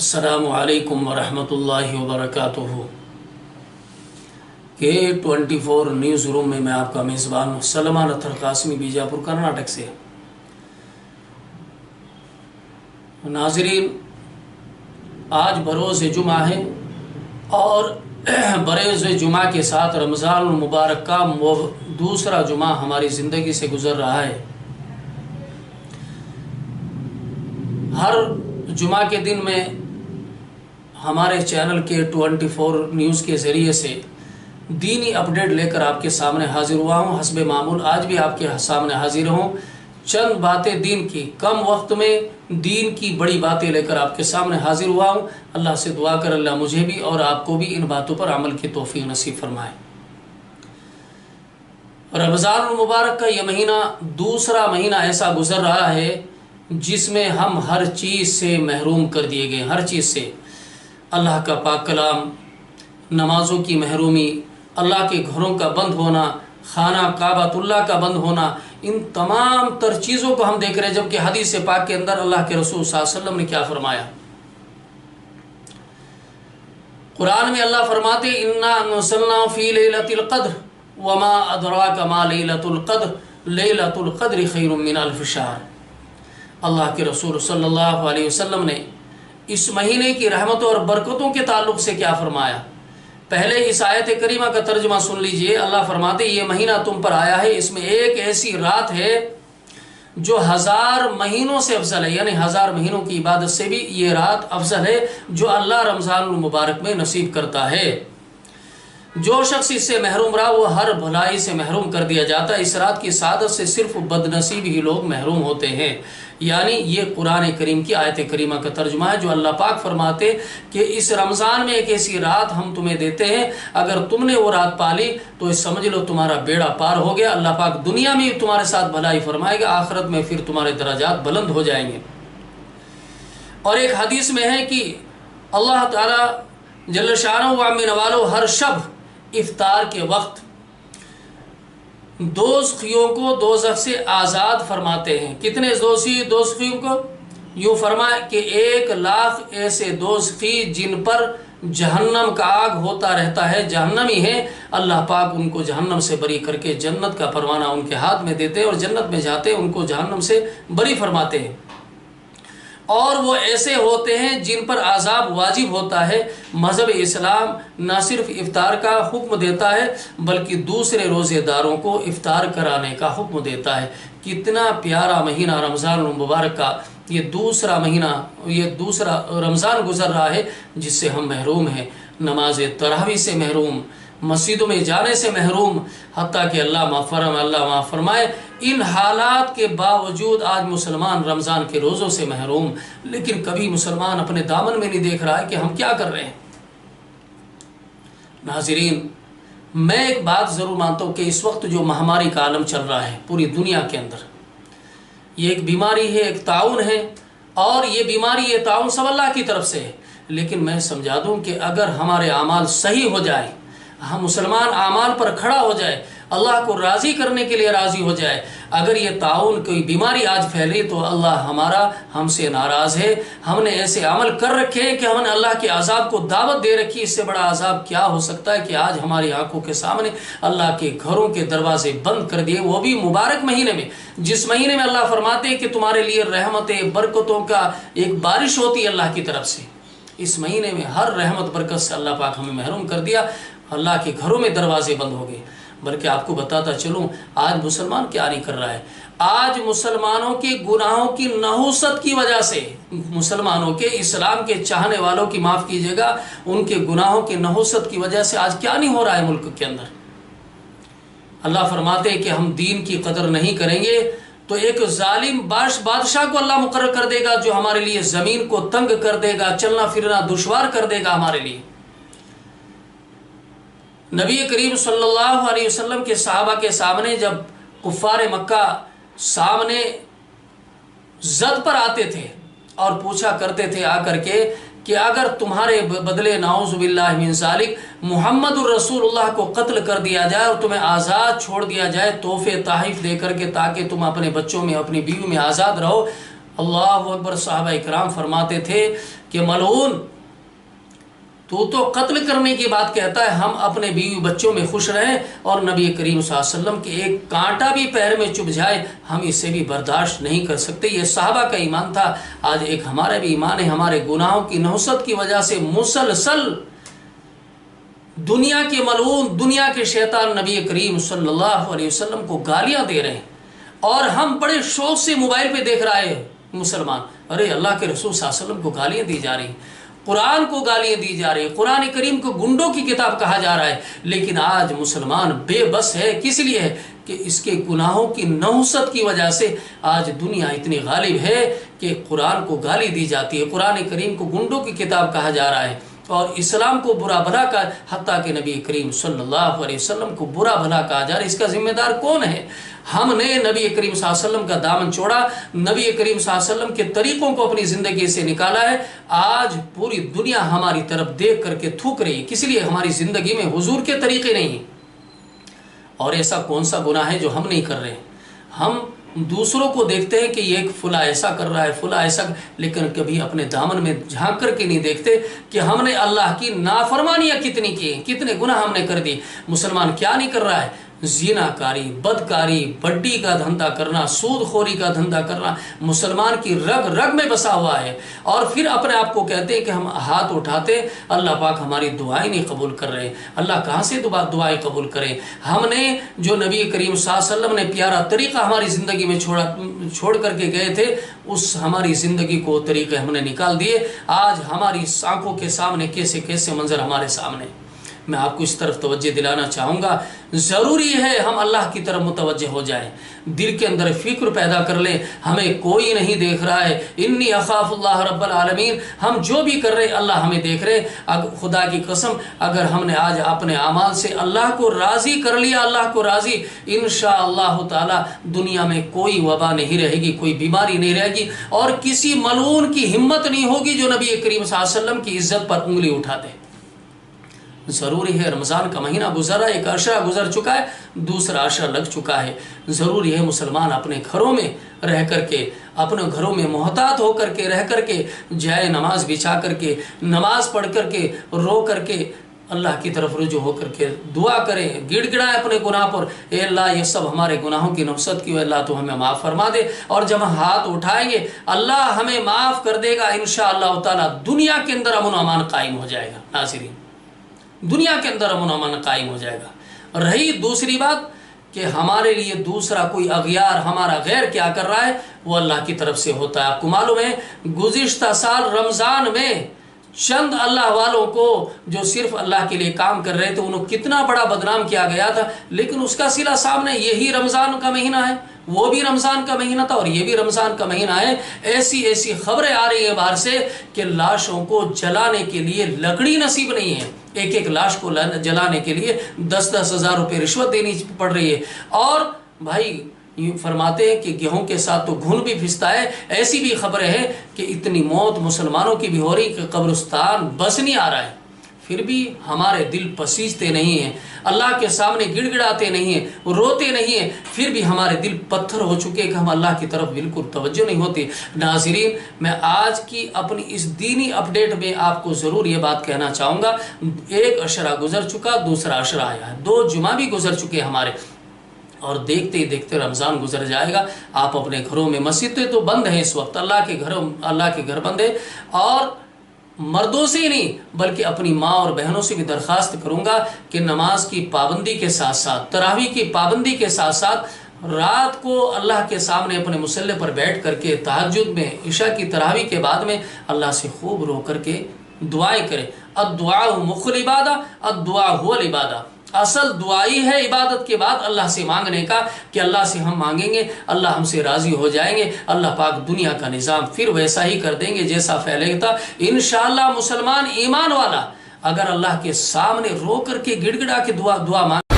अस्सलामु अलैकुम वरहमतुल्लाहि वबरकातुहू। K24 न्यूज़ रूम में मैं आपका मेज़बान सलमान अत्तर कासमी बीजापुर कर्नाटक से। नाज़रीन, आज बरोज़ जुमा है और बरोज़ जुमा के साथ रमज़ान मुबारक का दूसरा जुमा हमारी ज़िंदगी से गुज़र रहा है। हर जुमा के दिन में हमारे चैनल K24 न्यूज़ के ज़रिए से दीनी अपडेट लेकर आपके सामने हाजिर हुआ हूँ। हस्बे मामूल आज भी आपके सामने हाजिर हूँ। चंद बातें दीन की, कम वक्त में दीन की बड़ी बातें लेकर आपके सामने हाजिर हुआ हूँ। अल्लाह से दुआ कर अल्लाह मुझे भी और आपको भी इन बातों पर अमल की तौफीक नसीब फरमाए। रमज़ान मुबारक का ये महीना दूसरा महीना ऐसा गुजर रहा है जिसमें हम हर चीज़ से महरूम कर दिए गए। हर चीज़ से अल्लाह का पाक कलाम, नमाज़ों की महरूमी, अल्लाह के घरों का बंद होना, खाना काबतुल्लाह का बंद होना, इन तमाम तर चीज़ों को हम देख रहे हैं। जबकि हदीस पाक के अंदर अल्लाह के रसूल सल्लल्लाहु अलैहि वसल्लम ने क्या फरमाया? कुरान में अल्लाह फरमाते इन्ना नज़लना फ़ी लैलतिल क़द्र वमा अदराका मा लैलतुल क़द्र लैलतुल क़द्रि खैरुम मिन अल्फ़ि शहर। अल्लाह के रसूल सल्लल्लाहु अलैहि वसल्लम ने इस महीने की रहमतों और बरकतों के ताल्लुक़ से क्या फरमाया? पहले इस आयत करीमा का तर्जुमा सुन लीजिए। अल्लाह फरमाते ये महीना तुम पर आया है, इसमें एक ऐसी रात है जो 1000 महीनों से अफजल है, यानी 1000 महीनों की इबादत से भी ये रात अफजल है जो अल्लाह रमज़ान मुबारक में नसीब करता है। जो शख्स इससे महरूम रहा वो हर भलाई से महरूम कर दिया जाता है। इस रात की सादत से सिर्फ बदनसीब ही लोग महरूम होते हैं। यानी ये कुरान करीम की आयत करीमा का तर्जुमा है जो अल्लाह पाक फरमाते कि इस रमज़ान में एक ऐसी रात हम तुम्हें देते हैं, अगर तुमने वो रात पाली तो समझ लो तुम्हारा बेड़ा पार हो गया। अल्लाह पाक दुनिया में भी तुम्हारे साथ भलाई फरमाएगा, आखिरत में फिर तुम्हारे दराजात बुलंद हो जाएंगे। और एक हदीस में है कि अल्लाह ताला जल्ल शानो व अम्मिन वालो हर शब इफ्तार के वक्त दोज़खियों को दोज़ख से आज़ाद फरमाते हैं। कितने दोज़खियों को? यूँ फरमाए कि 1,00,000 ऐसे दोज़खी जिन पर जहन्नम का आग होता रहता है, जहन्नमी है। अल्लाह पाक उनको जहन्नम से बरी करके जन्नत का परवाना उनके हाथ में देते हैं और जन्नत में जाते हैं, उनको जहन्नम से बरी फरमाते हैं। और वो ऐसे होते हैं जिन पर आज़ाब वाजिब होता है। मज़हब इस्लाम न सिर्फ इफ्तार का हुक्म देता है बल्कि दूसरे रोज़ेदारों को इफ्तार कराने का हुक्म देता है। कितना प्यारा महीना रमज़ान मुबारक का ये दूसरा महीना, ये दूसरा रमज़ान गुजर रहा है जिससे हम महरूम हैं। नमाज तरावी से महरूम, मस्जिदों में जाने से महरूम, हत्ता कि अल्लाह माफ़ फरमाए। इन हालात के बावजूद आज मुसलमान रमज़ान के रोज़ों से महरूम, लेकिन कभी मुसलमान अपने दामन में नहीं देख रहा है कि हम क्या कर रहे हैं। नाज़रीन, मैं एक बात ज़रूर मानता हूँ कि इस वक्त जो महामारी का आलम चल रहा है पूरी दुनिया के अंदर, ये एक बीमारी है, एक ताउन है, और ये बीमारी, ये ताउन सब अल्लाह की तरफ से है। लेकिन मैं समझा दूँ कि अगर हमारे आमाल सही हो जाए, हम मुसलमान आमाल पर खड़ा हो जाए, अल्लाह को राज़ी करने के लिए राज़ी हो जाए, अगर ये ताउन कोई बीमारी आज फैले तो अल्लाह हमारा हमसे नाराज़ है। हमने ऐसे अमल कर रखे हैं कि हमने अल्लाह के अज़ाब को दावत दे रखी। इससे बड़ा अज़ाब क्या हो सकता है कि आज हमारी आंखों के सामने अल्लाह के घरों के दरवाजे बंद कर दिए, वो भी मुबारक महीने में, जिस महीने में अल्लाह फरमाते हैं कि तुम्हारे लिए रहमतें बरकतों का एक बारिश होती है अल्लाह की तरफ से। इस महीने में हर रहमत बरकत से अल्लाह पाक हमें महरूम कर दिया, अल्लाह के घरों में दरवाजे बंद हो गए। बल्कि आपको बताता चलूं आज मुसलमान क्या नहीं कर रहा है। आज मुसलमानों के गुनाहों की नहुसत की वजह से, मुसलमानों के, इस्लाम के चाहने वालों की, माफ़ कीजिएगा, उनके गुनाहों की नहुसत की वजह से आज क्या नहीं हो रहा है मुल्क के अंदर। अल्लाह फरमाते हैं कि हम दीन की कदर नहीं करेंगे तो एक जालिम बादशाह को अल्लाह मुकर्रर कर देगा जो हमारे लिए ज़मीन को तंग कर देगा, चलना फिरना दुश्वार कर देगा हमारे लिए। नबी करीम सल्लल्लाहु अलैहि वसल्लम के सहाबा के सामने जब कुफ़ार मक्का सामने ज़द पर आते थे और पूछा करते थे आकर के कि अगर तुम्हारे बदले नाउज़ु बिल्लाहि मिन ज़ालिक मुहम्मदुर रसूलुल्लाह को कत्ल कर दिया जाए और तुम्हें आज़ाद छोड़ दिया जाए तोहफे ताहिफ दे करके, ताकि तुम अपने बच्चों में, अपनी बीवी में आज़ाद रहो, अल्लाह अकबर। सहाबा इकराम फरमाते थे कि मलऊन, तू तो कत्ल करने की बात कहता है, हम अपने बीवी बच्चों में खुश रहें और नबी करीम सल्लल्लाहु अलैहि वसल्लम के एक कांटा भी पैर में चुभ जाए हम इसे भी बर्दाश्त नहीं कर सकते। ये सहाबा का ईमान था। आज एक हमारा भी ईमान है। हमारे गुनाहों की नहुसत की वजह से मुसलसल दुनिया के मलऊन, दुनिया के शैतान नबी करीम सल्लल्लाहु अलैहि वसल्लम को गालियां दे रहे हैं और हम बड़े शौक से मोबाइल पे देख रहे हैं मुसलमान, अरे अल्लाह के रसूल सल्लल्लाहु अलैहि वसल्लम को गालियां दी जा रही, कुरान को गालियां दी जा रही है, कुरान करीम को गुंडों की किताब कहा जा रहा है। लेकिन आज मुसलमान बेबस है। किस लिए है कि इसके गुनाहों की नहुसत की वजह से आज दुनिया इतनी गालिब है कि कुरान को गाली दी जाती है, कुरान करीम को गुंडों की किताब कहा जा रहा है और इस्लाम को बुरा भला का, हत्ता के नबी करीम सल्लल्लाहु अलैहि वसल्लम को बुरा भला कहा जा रहा है। इसका जिम्मेदार कौन है? हमने नबी करीम सल्लल्लाहु अलैहि वसल्लम का दामन छोड़ा, नबी करीम सल्लल्लाहु अलैहि वसल्लम के तरीकों को अपनी ज़िंदगी से निकाला है। आज पूरी दुनिया हमारी तरफ देख करके थूक रही है। किस लिए? हमारी ज़िंदगी में हुजूर के तरीके नहीं है। और ऐसा कौन सा गुनाह है जो हम नहीं कर रहे? हम दूसरों को देखते हैं कि ये फुला ऐसा कर रहा है, फुला ऐसा, लेकिन कभी अपने दामन में झांक करके नहीं देखते कि हमने अल्लाह की नाफरमानियां कितनी की हैं, कितने गुनाह हमने कर दिए। मुसलमान क्या नहीं कर रहा है? ज़िनाकारी, बदकारी, बड्डी का धंधा करना, सूदखोरी का धंधा करना मुसलमान की रग रग में बसा हुआ है। और फिर अपने आप को कहते हैं कि हम हाथ उठाते, अल्लाह पाक हमारी दुआएं नहीं कबूल कर रहे। अल्लाह कहाँ से दुआएं कबूल करें? हमने जो नबी करीम सल्लल्लाहु अलैहि वसल्लम ने प्यारा तरीका हमारी ज़िंदगी में छोड़ करके गए थे, उस हमारी ज़िंदगी को तरीके हमने निकाल दिए। आज हमारी आंखों के सामने कैसे कैसे मंजर हमारे सामने। मैं आपको इस तरफ तवज्जो दिलाना चाहूँगा, ज़रूरी है हम अल्लाह की तरफ मुतवज्जे हो जाएं, दिल के अंदर फ़िक्र पैदा कर लें, हमें कोई नहीं देख रहा है। इन्नी अख़ाफ़ुल्लाह रब्बल आलमीन, हम जो भी कर रहे हैं अल्लाह हमें देख रहे। अब खुदा की कसम, अगर हमने आज अपने अमाल से अल्लाह को राज़ी कर लिया, अल्लाह को राज़ी, इंशाअल्लाह ताला दुनिया में कोई वबा नहीं रहेगी, कोई बीमारी नहीं रहेगी और किसी मलून की हिम्मत नहीं होगी जो नबी करीम सल्लल्लाहु अलैहि वसल्लम की इज़्ज़त पर उंगली उठा दे। ज़रूरी है, रमज़ान का महीना गुजरा, एक अशरा गुजर चुका है, दूसरा अशरा लग चुका है। ज़रूरी है मुसलमान अपने घरों में रह करके, अपने घरों में मोहतात हो करके रह करके, जाए नमाज बिछा करके, नमाज पढ़ करके, रो करके अल्लाह की तरफ रुजू हो करके दुआ करें, गिड़गिड़ाएं अपने गुनाह पर, ए अल्लाह ये सब हमारे गुनाहों की नफ़सत की, अल्लाह तो हमें माफ़ फरमा दे। और जब हम हाथ उठाएंगे अल्लाह हमें माफ़ कर देगा इंशाअल्लाह ताला। दुनिया के अंदर अमन व अमान कायम हो जाएगा। नाज़रीन, दुनिया के अंदर अमन अमान कायम हो जाएगा। रही दूसरी बात कि हमारे लिए दूसरा कोई अगयार, हमारा गैर क्या कर रहा है, वो अल्लाह की तरफ से होता है। आपको मालूम है गुज़िश्ता साल रमज़ान में चंद अल्लाह वालों को जो सिर्फ अल्लाह के लिए काम कर रहे थे, उन्हें कितना बड़ा बदनाम किया गया था। लेकिन उसका सिला सामने यही रमज़ान का महीना है, वो भी रमज़ान का महीना था और ये भी रमज़ान का महीना है। ऐसी ऐसी खबरें आ रही है बाहर से कि लाशों को जलाने के लिए लकड़ी नसीब नहीं है, एक एक लाश को जलाने के लिए 10-10 हज़ार रुपये रिश्वत देनी पड़ रही है। और भाई यूँ फरमाते हैं कि गेहूं के साथ तो घुन भी फिसता है। ऐसी भी खबरें हैं कि इतनी मौत मुसलमानों की भी हो रही कि कब्रिस्तान बस नहीं आ रहा है, फिर भी हमारे दिल पसीजते नहीं हैं, अल्लाह के सामने गिड़गिड़ाते नहीं हैं, रोते नहीं हैं, फिर भी हमारे दिल पत्थर हो चुके हैं कि हम अल्लाह की तरफ बिल्कुल तवज्जो नहीं होती। नाज़रीन, मैं आज की अपनी इस दीनी अपडेट में आपको ज़रूर ये बात कहना चाहूँगा, एक अशरा गुजर चुका, दूसरा अशरा आया है, 2 जुमा भी गुजर चुके हमारे, और देखते ही देखते रमज़ान गुजर जाएगा। आप अपने घरों में, मस्जिदें तो बंद हैं इस वक्त, अल्लाह के घर बंद है। और मर्दों से ही नहीं बल्कि अपनी माँ और बहनों से भी दरख्वास्त करूँगा कि नमाज की पाबंदी के साथ साथ, तरावी की पाबंदी के साथ साथ रात को अल्लाह के सामने अपने मुसल्ले पर बैठ करके तहज्जुद में, इशा की तरावी के बाद में अल्लाह से खूब रो करके दुआएं करें। अद्दुआ मुखुल इबादा, अद्दुआ हुवल इबादा। असल दुआई है इबादत के बाद अल्लाह से मांगने का, कि अल्लाह से हम मांगेंगे अल्लाह हमसे राज़ी हो जाएंगे, अल्लाह पाक दुनिया का निज़ाम फिर वैसा ही कर देंगे जैसा फैलेगा। इंशाअल्लाह मुसलमान ईमान वाला अगर अल्लाह के सामने रो करके गिड़गिड़ा के दुआ मांग